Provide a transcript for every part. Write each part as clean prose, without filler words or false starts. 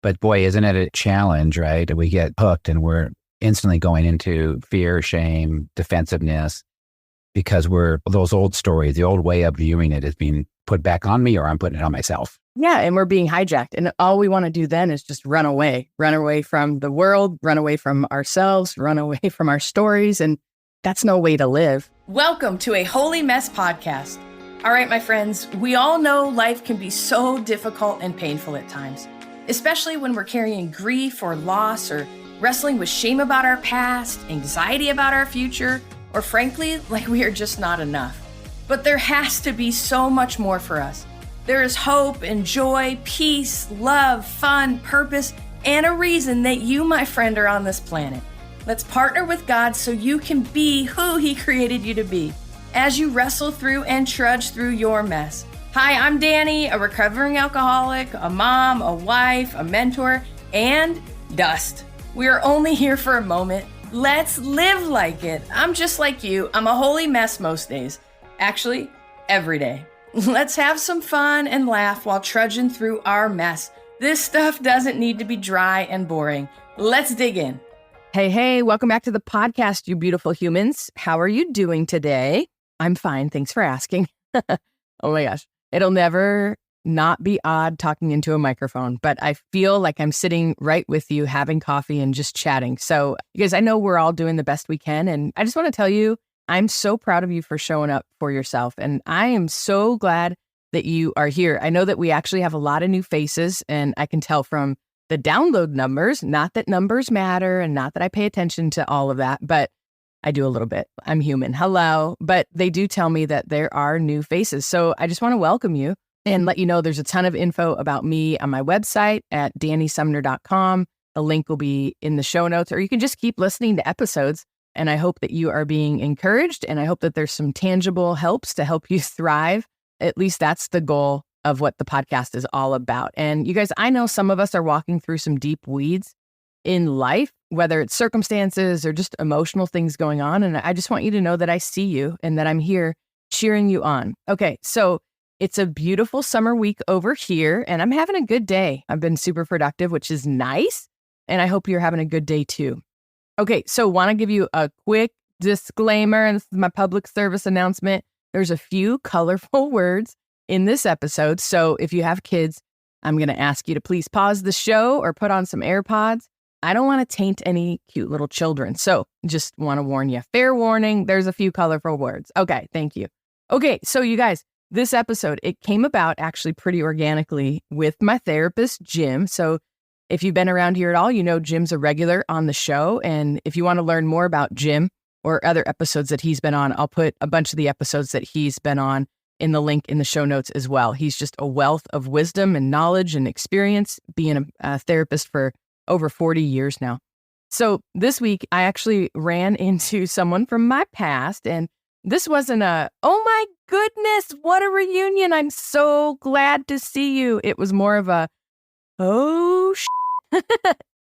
But boy, isn't it a challenge, right? We get hooked and we're instantly going into fear, shame, defensiveness, because we're those old stories, the old way of viewing it is being put back on me or I'm putting it on myself. Yeah. And we're being hijacked. And all we want to do then is just run away from the world, run away from ourselves, run away from our stories. And that's no way to live. Welcome to a Holy Mess podcast. All right, my friends, we all know life can be so difficult and painful at times, especially when we're carrying grief or loss or wrestling with shame about our past, anxiety about our future, or frankly, like we are just not enough. But there has to be so much more for us. There is hope and joy, peace, love, fun, purpose, and a reason that you, my friend, are on this planet. Let's partner with God so you can be who He created you to be as you wrestle through and trudge through your mess. Hi, I'm Dani, a recovering alcoholic, a mom, a wife, a mentor, and dust. We are only here for a moment. Let's live like it. I'm just like you. I'm a holy mess most days. Actually, every day. Let's have some fun and laugh while trudging through our mess. This stuff doesn't need to be dry and boring. Let's dig in. Hey, welcome back to the podcast, you beautiful humans. How are you doing today? I'm fine. Thanks for asking. Oh my gosh. It'll never not be odd talking into a microphone, but I feel like I'm sitting right with you having coffee and just chatting. So you guys, I know we're all doing the best we can. And I just want to tell you, I'm so proud of you for showing up for yourself. And I am so glad that you are here. I know that we actually have a lot of new faces, and I can tell from the download numbers, not that numbers matter and not that I pay attention to all of that, but I do a little bit. I'm human. Hello. But they do tell me that there are new faces. So I just want to welcome you and let you know there's a ton of info about me on my website at danisumner.com. The link will be in the show notes, or you can just keep listening to episodes. And I hope that you are being encouraged, and I hope that there's some tangible helps to help you thrive. At least that's the goal of what the podcast is all about. And you guys, I know some of us are walking through some deep weeds in life, whether it's circumstances or just emotional things going on. And I just want you to know that I see you and that I'm here cheering you on. Okay, so it's a beautiful summer week over here, and I'm having a good day. I've been super productive, which is nice. And I hope you're having a good day too. Okay, so want to give you a quick disclaimer, and this is my public service announcement. There's a few colorful words in this episode. So if you have kids, I'm going to ask you to please pause the show or put on some AirPods. I don't want to taint any cute little children. So just want to warn you. Fair warning, there's a few colorful words. Okay, thank you. Okay, so you guys, this episode, it came about actually pretty organically with my therapist, Jim. So if you've been around here at all, you know Jim's a regular on the show. And if you want to learn more about Jim or other episodes that he's been on, I'll put a bunch of the episodes that he's been on in the link in the show notes as well. He's just a wealth of wisdom and knowledge and experience being a therapist for over 40 years now. So this week, I actually ran into someone from my past, and this wasn't a, oh my goodness, what a reunion. I'm so glad to see you. It was more of a, oh,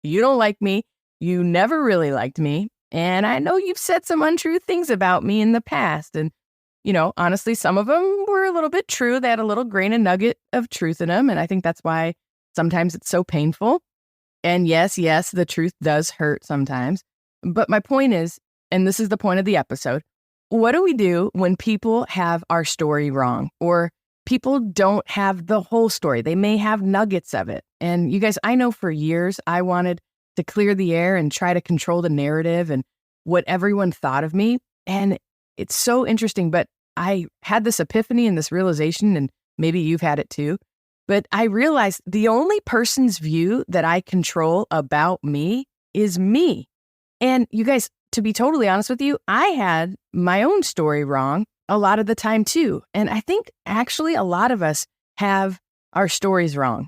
you don't like me. You never really liked me. And I know you've said some untrue things about me in the past. And, you know, honestly, some of them were a little bit true. They had a little grain of nugget of truth in them. And I think that's why sometimes it's so painful. And yes, the truth does hurt sometimes. But my point is, and this is the point of the episode, what do we do when people have our story wrong, or people don't have the whole story? They may have nuggets of it. And you guys, I know for years I wanted to clear the air and try to control the narrative and what everyone thought of me. And it's so interesting, but I had this epiphany and this realization, and maybe you've had it too. But I realized the only person's view that I control about me is me. And you guys, to be totally honest with you, I had my own story wrong a lot of the time too. And I think actually a lot of us have our stories wrong.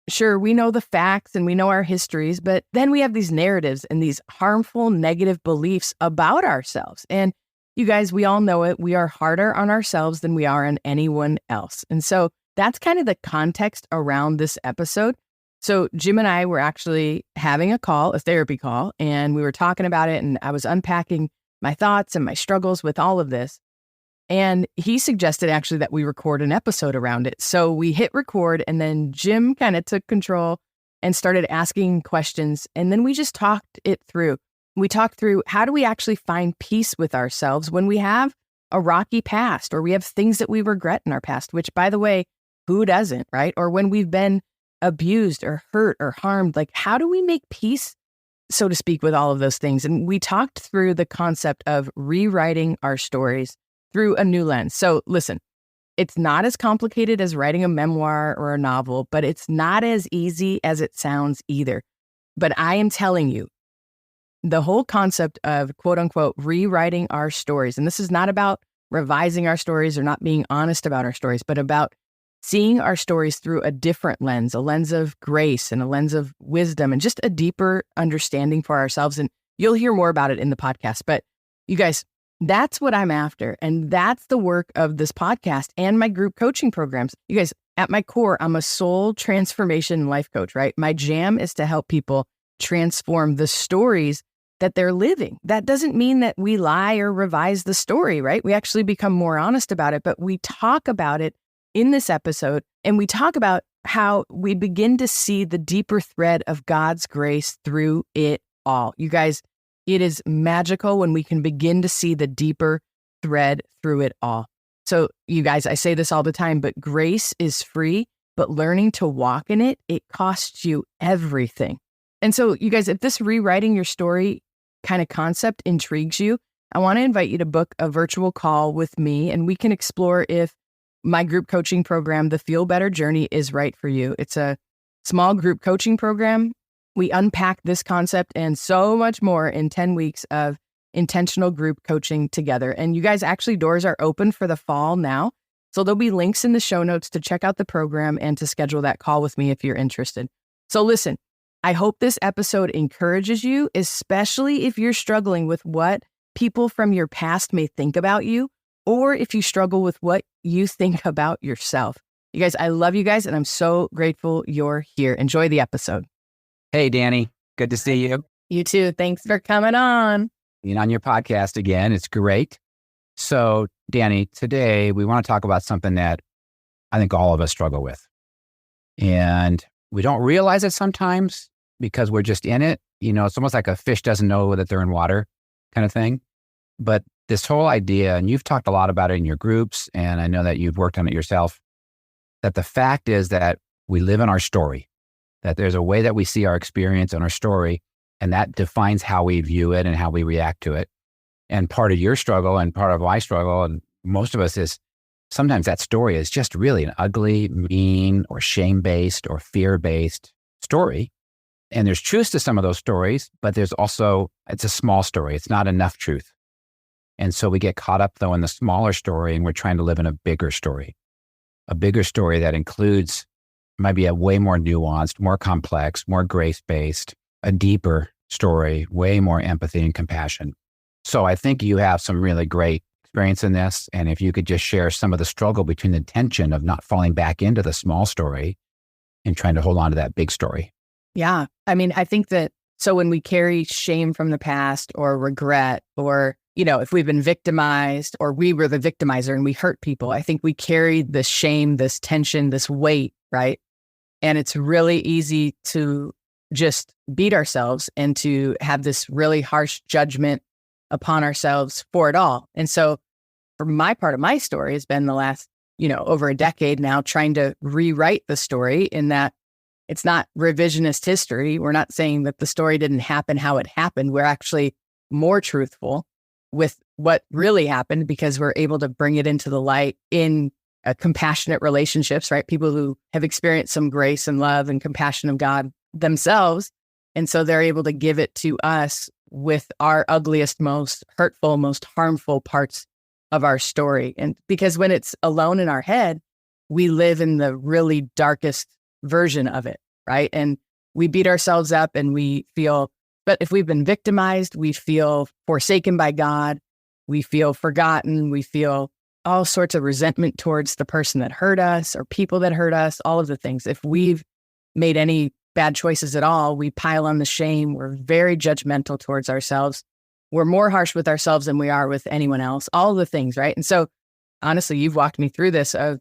Sure, we know the facts and we know our histories, but then we have these narratives and these harmful, negative beliefs about ourselves. And you guys, we all know it. We are harder on ourselves than we are on anyone else. And so that's kind of the context around this episode. So Jim and I were actually having a therapy call, and we were talking about it, and I was unpacking my thoughts and my struggles with all of this. And he suggested actually that we record an episode around it. So we hit record, and then Jim kind of took control and started asking questions. And then we just talked it through. We talked through, how do we actually find peace with ourselves when we have a rocky past, or we have things that we regret in our past, which, by the way, who doesn't, right? Or when we've been abused or hurt or harmed, like, how do we make peace, so to speak, with all of those things? And we talked through the concept of rewriting our stories through a new lens. So listen, it's not as complicated as writing a memoir or a novel, but it's not as easy as it sounds either. But I am telling you, the whole concept of quote unquote rewriting our stories, and this is not about revising our stories or not being honest about our stories, but about seeing our stories through a different lens, a lens of grace and a lens of wisdom and just a deeper understanding for ourselves. And you'll hear more about it in the podcast. But you guys, that's what I'm after. And that's the work of this podcast and my group coaching programs. You guys, at my core, I'm a soul transformation life coach, right? My jam is to help people transform the stories that they're living. That doesn't mean that we lie or revise the story, right? We actually become more honest about it, but we talk about it in this episode, and we talk about how we begin to see the deeper thread of God's grace through it all. You guys, it is magical when we can begin to see the deeper thread through it all. So you guys, I say this all the time, but grace is free, but learning to walk in it, it costs you everything. And so you guys, if this rewriting your story kind of concept intrigues you, I want to invite you to book a virtual call with me, and we can explore if my group coaching program, the Feel Better Journey, is right for you. It's a small group coaching program. We unpack this concept and so much more in 10 weeks of intentional group coaching together. And you guys, actually, doors are open for the fall now. So there'll be links in the show notes to check out the program and to schedule that call with me if you're interested. So listen, I hope this episode encourages you, especially if you're struggling with what people from your past may think about you, or if you struggle with what you think about yourself. You guys, I love you guys, and I'm so grateful you're here. Enjoy the episode. Hey, Dani. Good to see you. You too. Thanks for coming on. Being on your podcast again. It's great. So, Dani, today we want to talk about something that I think all of us struggle with. And we don't realize it sometimes because we're just in it. You know, it's almost like a fish doesn't know that they're in water kind of thing. But this whole idea, and you've talked a lot about it in your groups, and I know that you've worked on it yourself, that the fact is that we live in our story, that there's a way that we see our experience and our story, and that defines how we view it and how we react to it. And part of your struggle and part of my struggle, and most of us, is sometimes that story is just really an ugly, mean, or shame-based or fear-based story. And there's truth to some of those stories, but there's also, it's a small story. It's not enough truth. And so we get caught up, though, in the smaller story, and we're trying to live in a bigger story that includes maybe a way more nuanced, more complex, more grace-based, a deeper story, way more empathy and compassion. So I think you have some really great experience in this. And if you could just share some of the struggle between the tension of not falling back into the small story and trying to hold on to that big story. Yeah. I mean, I think that, so when we carry shame from the past or regret, or, you know, if we've been victimized or we were the victimizer and we hurt people, I think we carry this shame, this tension, this weight, right? And it's really easy to just beat ourselves and to have this really harsh judgment upon ourselves for it all. And so for my part of my story has been the last, over a decade now, trying to rewrite the story in that it's not revisionist history. We're not saying that the story didn't happen how it happened. We're actually more truthful with what really happened because we're able to bring it into the light in compassionate relationships, right? People who have experienced some grace and love and compassion of God themselves. And so they're able to give it to us with our ugliest, most hurtful, most harmful parts of our story. And because when it's alone in our head, we live in the really darkest version of it, right? And we beat ourselves up and we feel, but if we've been victimized, we feel forsaken by God, we feel forgotten, we feel all sorts of resentment towards the person that hurt us or people that hurt us, all of the things. If we've made any bad choices at all, we pile on the shame. We're very judgmental towards ourselves. We're more harsh with ourselves than we are with anyone else, all of the things, right? And so honestly, you've walked me through this of,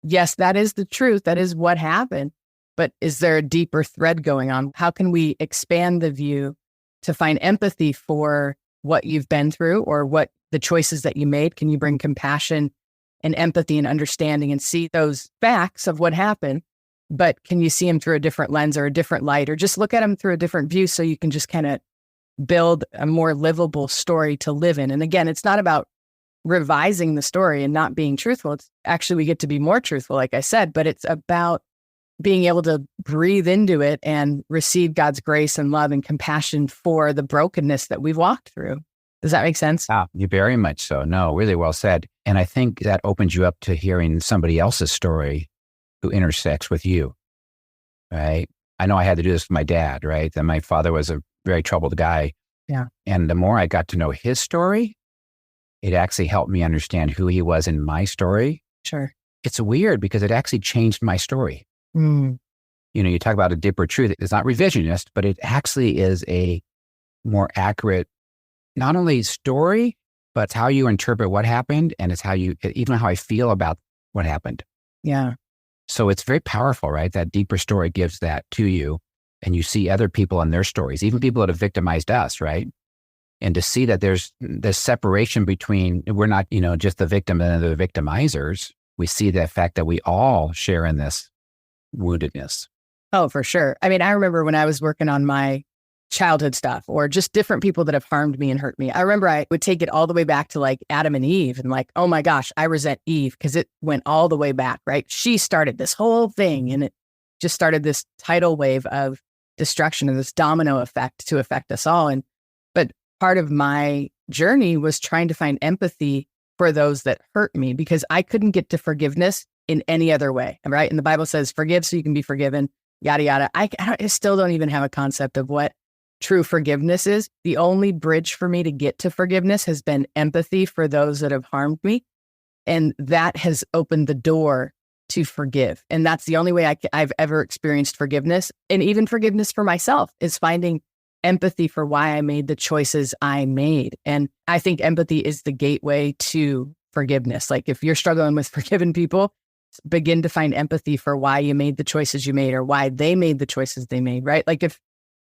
yes, that is the truth. That is what happened. but is there a deeper thread going on? How can we expand the view to find empathy for what you've been through or what the choices that you made? Can you bring compassion and empathy and understanding and see those facts of what happened, but can you see them through a different lens or a different light, or just look at them through a different view so you can just kind of build a more livable story to live in? And again, it's not about revising the story and not being truthful. It's actually, we get to be more truthful, like I said, but it's about being able to breathe into it and receive God's grace and love and compassion for the brokenness that we've walked through. Does that make sense? You very much so. No, really well said. And I think that opens you up to hearing somebody else's story who intersects with you, right? I know I had to do this with my dad, right? And my father was a very troubled guy. Yeah. And the more I got to know his story, it actually helped me understand who he was in my story. Sure. It's weird because it actually changed my story. Mm. You know, you talk about a deeper truth. It's not revisionist, but it actually is a more accurate, not only story, but it's how you interpret what happened. And it's even how I feel about what happened. Yeah. So it's very powerful, right? That deeper story gives that to you. And you see other people and their stories, even people that have victimized us, right? And to see that there's this separation between, we're not, just the victim and the victimizers. We see the fact that we all share in this woundedness. Oh, for sure. I mean, I remember when I was working on my childhood stuff or just different people that have harmed me and hurt me. I remember I would take it all the way back to like Adam and Eve and like, oh my gosh, I resent Eve because it went all the way back, right? She started this whole thing and it just started this tidal wave of destruction and this domino effect to affect us all. But part of my journey was trying to find empathy for those that hurt me because I couldn't get to forgiveness in any other way, right? And the Bible says, forgive so you can be forgiven, yada, yada. I still don't even have a concept of what true forgiveness is. The only bridge for me to get to forgiveness has been empathy for those that have harmed me. And that has opened the door to forgive. And that's the only way I've ever experienced forgiveness. And even forgiveness for myself is finding empathy for why I made the choices I made. And I think empathy is the gateway to forgiveness. Like if you're struggling with forgiving people, begin to find empathy for why you made the choices you made or why they made the choices they made, right? Like if,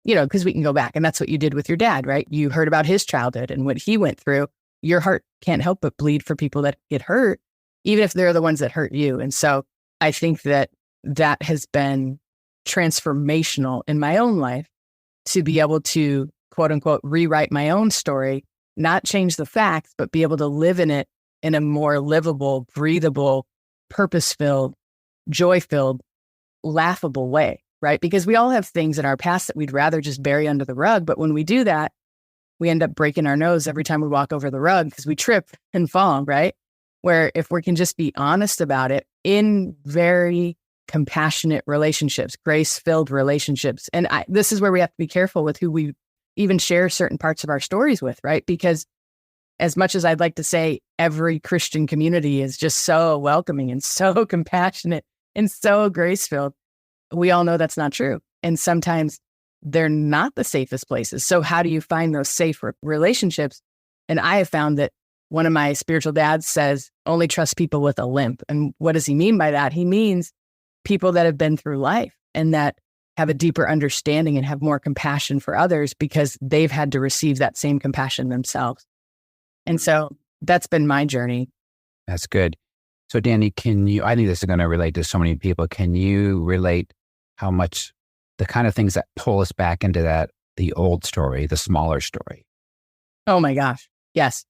because we can go back and that's what you did with your dad, right? You heard about his childhood and what he went through. Your heart can't help but bleed for people that get hurt, even if they're the ones that hurt you. And so I think that has been transformational in my own life to be able to, quote unquote, rewrite my own story, not change the facts, but be able to live in it in a more livable, breathable, purpose-filled, joy-filled, laughable way, right? Because we all have things in our past that we'd rather just bury under the rug. But when we do that, we end up breaking our nose every time we walk over the rug because we trip and fall, right? Where if we can just be honest about it in very compassionate relationships, grace-filled relationships. And this is where we have to be careful with who we even share certain parts of our stories with, right? Because as much as I'd like to say every Christian community is just so welcoming and so compassionate and so grace-filled, we all know that's not true. And sometimes they're not the safest places. So how do you find those safe relationships? And I have found that one of my spiritual dads says, only trust people with a limp. And what does he mean by that? He means people that have been through life and that have a deeper understanding and have more compassion for others because they've had to receive that same compassion themselves. And so that's been my journey. That's good. So Dani, I think this is going to relate to so many people. Can you relate how much the kind of things that pull us back into the old story, the smaller story? Oh my gosh. Yes.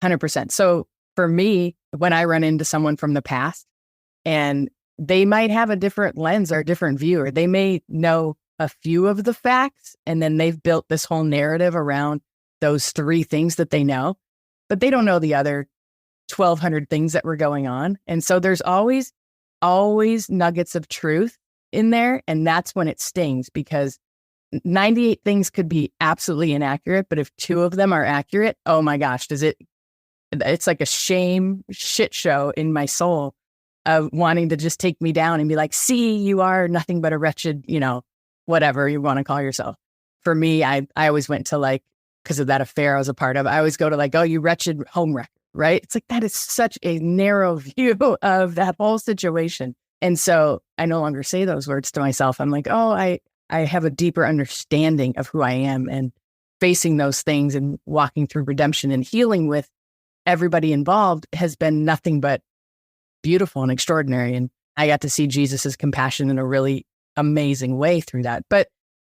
100%. So for me, when I run into someone from the past and they might have a different lens or a different view, or they may know a few of the facts and then they've built this whole narrative around those 3 things that they know, but they don't know the other 1,200 things that were going on. And so there's always nuggets of truth in there. And that's when it stings because 98 things could be absolutely inaccurate, but if 2 of them are accurate, oh my gosh, it's like a shit show in my soul of wanting to just take me down and be like, see, you are nothing but a wretched, whatever you want to call yourself. For me, I always went to like, because of that affair I was a part of, I always go to like, oh, you wretched homewrecker, right? It's like, that is such a narrow view of that whole situation. And so I no longer say those words to myself. I'm like, oh, I have a deeper understanding of who I am, and facing those things and walking through redemption and healing with everybody involved has been nothing but beautiful and extraordinary. And I got to see Jesus's compassion in a really amazing way through that. But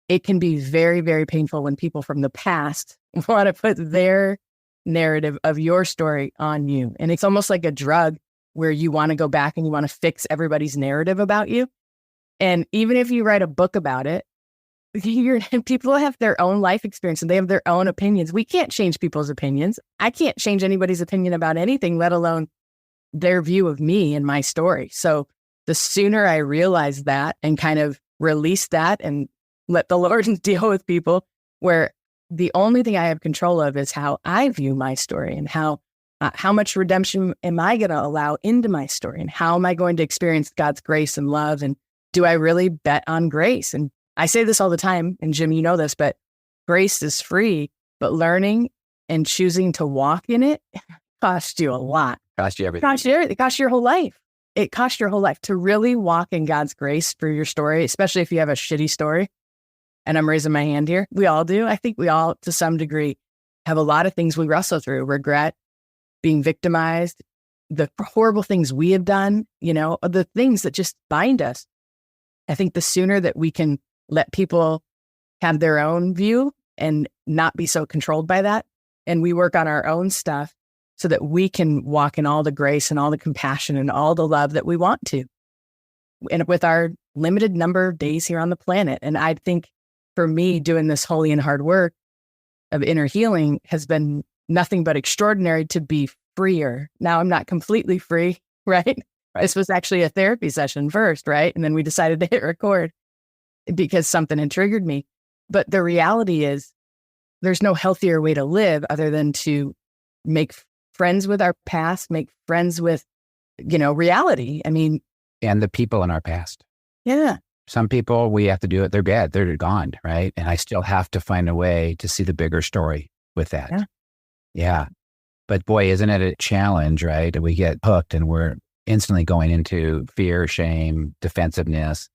it can be very, very painful when people from the past want to put their narrative of your story on you. And it's almost like a drug where you want to go back and you want to fix everybody's narrative about you. And even if you write a book about it, people have their own life experience and they have their own opinions. We can't change people's opinions. I can't change anybody's opinion about anything, let alone their view of me and my story. So the sooner I realize that and kind of release that and let the Lord deal with people, where the only thing I have control of is how I view my story and how much redemption am I going to allow into my story, and how am I going to experience God's grace and love, and do I really bet on grace? And I say this all the time, and Jim, you know this, but grace is free, but learning and choosing to walk in it costs you a lot. Cost you everything. It costs you your whole life. It costs your whole life to really walk in God's grace for your story, especially if you have a shitty story. And I'm raising my hand here. We all do. I think we all, to some degree, have a lot of things we wrestle through: regret, being victimized, the horrible things we have done, the things that just bind us. I think the sooner that we can let people have their own view and not be so controlled by that, and we work on our own stuff so that we can walk in all the grace and all the compassion and all the love that we want to, and with our limited number of days here on the planet. And I think for me, doing this holy and hard work of inner healing has been nothing but extraordinary to be freer. Now I'm not completely free, right? This was actually a therapy session first, right? And then we decided to hit record because something had triggered me. But the reality is there's no healthier way to live other than to make friends with our past, make friends with, reality. I mean, and the people in our past. Yeah. Some people, we have to do it. They're dead. They're gone, right? And I still have to find a way to see the bigger story with that. Yeah. But boy, isn't it a challenge, right? We get hooked and we're instantly going into fear, shame, defensiveness,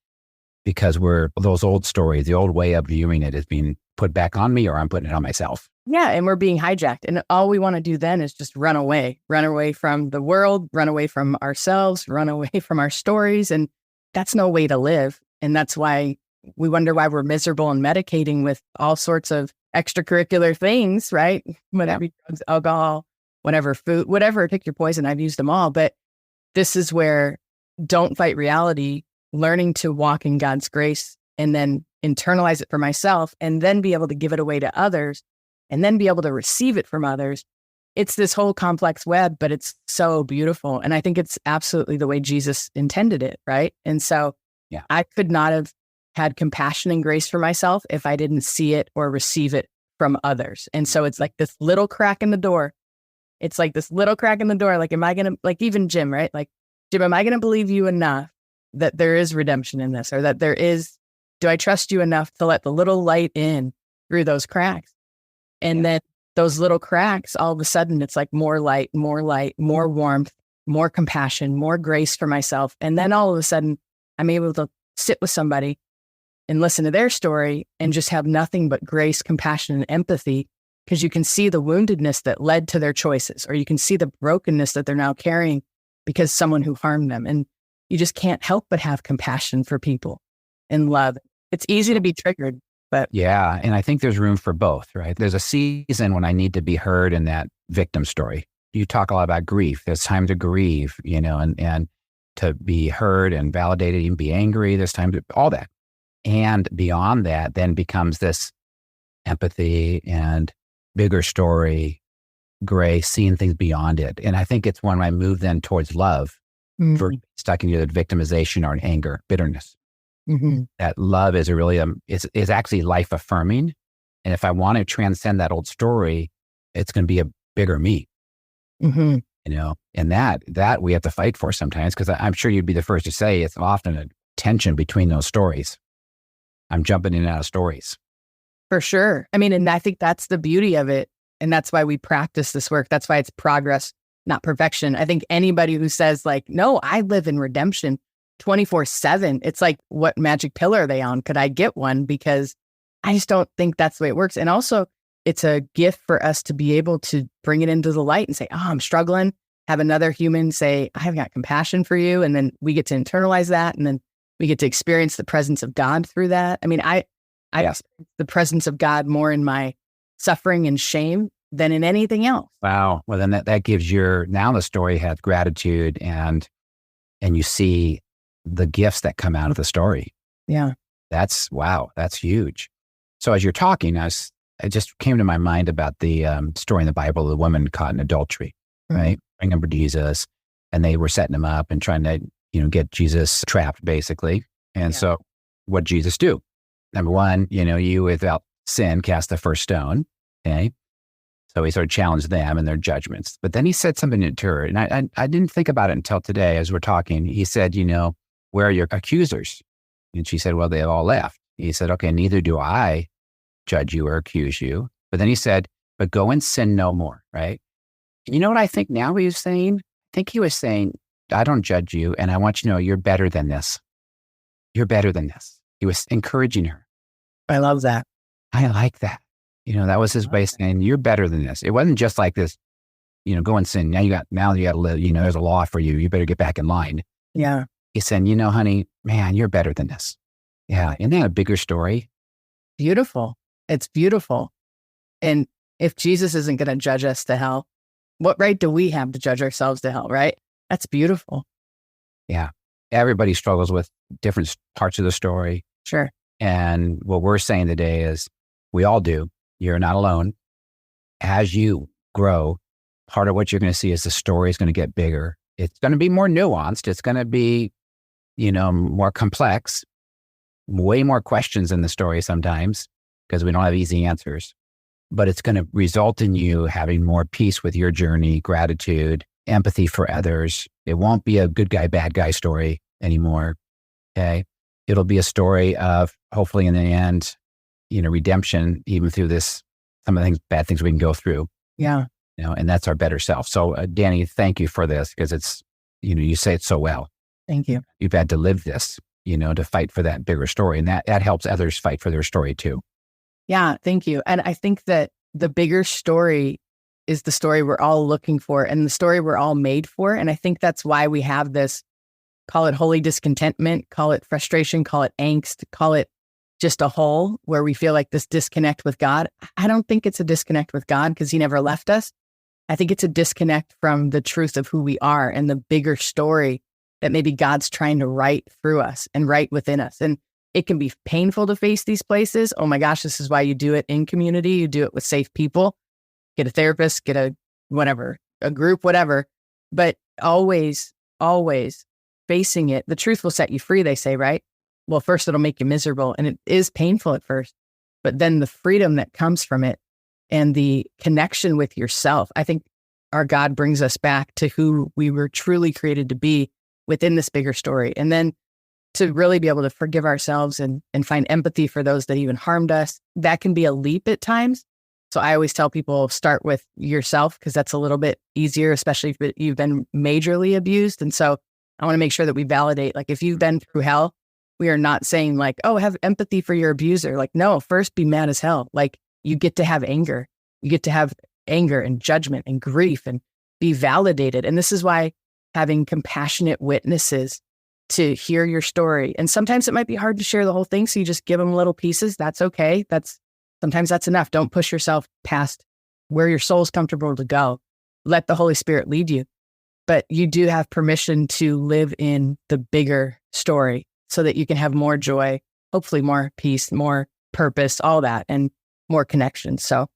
because those old stories, the old way of viewing it is being put back on me, or I'm putting it on myself. Yeah. And we're being hijacked. And all we want to do then is just run away from the world, run away from ourselves, run away from our stories. And that's no way to live. And that's why we wonder why we're miserable and medicating with all sorts of extracurricular things, right? Whatever, drugs, alcohol, whatever, food, whatever, pick your poison. I've used them all. But this is where don't fight reality, learning to walk in God's grace and then internalize it for myself, and then be able to give it away to others, and then be able to receive it from others. It's this whole complex web, but it's so beautiful. And I think it's absolutely the way Jesus intended it, right? And so I could not have had compassion and grace for myself if I didn't see it or receive it from others. And so it's like this little crack in the door. It's like this little crack in the door. Like, am I going to, like even Jim, right? Like, Jim, am I going to believe you enough that there is redemption in this, or that do I trust you enough to let the little light in through those cracks? And then those little cracks, all of a sudden, it's like more light, more warmth, more compassion, more grace for myself. And then all of a sudden, I'm able to sit with somebody and listen to their story and just have nothing but grace, compassion, and empathy, because you can see the woundedness that led to their choices, or you can see the brokenness that they're now carrying because someone who harmed them. And you just can't help but have compassion for people and love. It's easy to be triggered, but yeah. And I think there's room for both, right? There's a season when I need to be heard in that victim story. You talk a lot about grief. There's time to grieve, and to be heard and validated, even be angry. There's time to all that. And beyond that then becomes this empathy and bigger story, grace, seeing things beyond it. And I think it's when I move then towards love, for stuck in either victimization or anger, bitterness. That love is is actually life affirming. And if I want to transcend that old story, it's going to be a bigger me. And that we have to fight for sometimes, because I'm sure you'd be the first to say it's often a tension between those stories. I'm jumping in and out of stories. For sure. I mean, and I think that's the beauty of it. And that's why we practice this work. That's why it's progress, not perfection. I think anybody who says like, no, I live in redemption, 24/7. It's like, what magic pill are they on? Could I get one? Because I just don't think that's the way it works. And also, it's a gift for us to be able to bring it into the light and say, oh, I'm struggling. Have another human say, I have got compassion for you. And then we get to internalize that. And then we get to experience the presence of God through that. I mean, I experience the presence of God more in my suffering and shame than in anything else. Wow. Well, then that gives now the story has gratitude and you see the gifts that come out of the story. Yeah. Wow. That's huge. So as you're talking, it just came to my mind about the story in the Bible, the woman caught in adultery, right? I remember Jesus, and they were setting him up and trying to, get Jesus trapped, basically. And so what did Jesus do? Number one, you without sin cast the first stone, okay? So he sort of challenged them and their judgments. But then he said something to her, and I didn't think about it until today as we're talking. He said, where are your accusers? And she said, well, they have all left. He said, okay, neither do I judge you or accuse you. But then he said, but go and sin no more, right? You know what I think now he was saying? I think he was saying, I don't judge you, and I want you to know you're better than this. You're better than this. He was encouraging her. I love that. I like that. That was his way of saying, you're better than this. It wasn't just like this, go and sin. Now you got to live, there's a law for you. You better get back in line. Yeah. He said, honey, man, you're better than this. Yeah. Isn't that a bigger story? Beautiful. It's beautiful. And if Jesus isn't going to judge us to hell, what right do we have to judge ourselves to hell, right? That's beautiful. Yeah. Everybody struggles with different parts of the story. Sure. And what we're saying today is we all do. You're not alone. As you grow, part of what you're going to see is the story is going to get bigger. It's going to be more nuanced. It's going to be, more complex, way more questions in the story sometimes because we don't have easy answers. But it's going to result in you having more peace with your journey, gratitude, empathy for others. It won't be a good guy, bad guy story anymore. Okay. It'll be a story of hopefully in the end, redemption, even through some of the bad things we can go through. Yeah. And that's our better self. So Dani, thank you for this because it's, you say it so well. Thank you. You've had to live this, to fight for that bigger story. And that helps others fight for their story too. Yeah. Thank you. And I think that the bigger story is the story we're all looking for and the story we're all made for. And I think that's why we have this, call it holy discontentment, call it frustration, call it angst, call it just a hole where we feel like this disconnect with God. I don't think it's a disconnect with God because he never left us. I think it's a disconnect from the truth of who we are and the bigger story that maybe God's trying to write through us and write within us. And it can be painful to face these places. Oh my gosh, this is why you do it in community. You do it with safe people. Get a therapist, get a group, whatever. But always facing it, the truth will set you free, they say, right? Well, first it'll make you miserable and it is painful at first, but then the freedom that comes from it and the connection with yourself, I think our God brings us back to who we were truly created to be within this bigger story. And then to really be able to forgive ourselves and find empathy for those that even harmed us, that can be a leap at times. So I always tell people start with yourself because that's a little bit easier, especially if you've been majorly abused. And so I want to make sure that we validate, like if you've been through hell, we are not saying like, oh, have empathy for your abuser. Like, no, first be mad as hell. Like you get to have anger. You get to have anger and judgment and grief and be validated. And this is why having compassionate witnesses to hear your story. And sometimes it might be hard to share the whole thing. So you just give them little pieces. That's okay. Sometimes that's enough. Don't push yourself past where your soul's comfortable to go. Let the Holy Spirit lead you. But you do have permission to live in the bigger story so that you can have more joy, hopefully more peace, more purpose, all that, and more connection. So,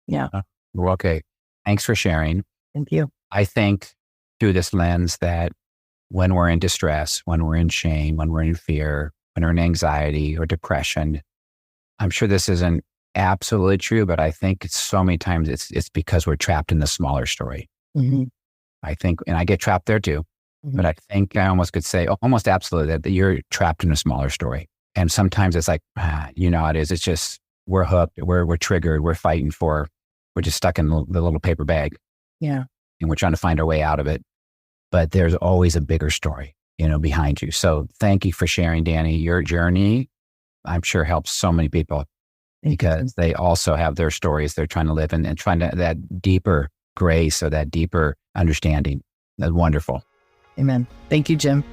yeah. Well, okay. Thanks for sharing. Thank you. I think through this lens that when we're in distress, when we're in shame, when we're in fear, when we're in anxiety or depression, I'm sure this isn't absolutely true, but I think so many times it's because we're trapped in the smaller story. Mm-hmm. I think, and I get trapped there too, but I think I almost could say almost absolutely that you're trapped in a smaller story. And sometimes it's like, you know how it is. It's just, we're hooked, we're triggered, we're just stuck in the little paper bag. Yeah. And we're trying to find our way out of it. But there's always a bigger story. behind you. So thank you for sharing, Dani. Your journey, I'm sure, helps so many people because they also have their stories they're trying to live in and trying to that deeper grace or that deeper understanding. That's wonderful. Amen. Thank you, Jim.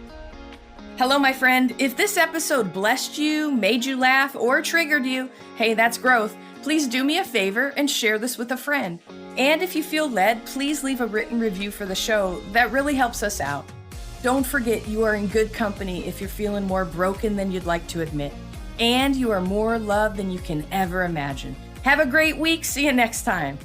Hello, my friend. If this episode blessed you, made you laugh, or triggered you, hey, that's growth. Please do me a favor and share this with a friend. And if you feel led, please leave a written review for the show. That really helps us out. Don't forget you are in good company if you're feeling more broken than you'd like to admit. And you are more loved than you can ever imagine. Have a great week. See you next time.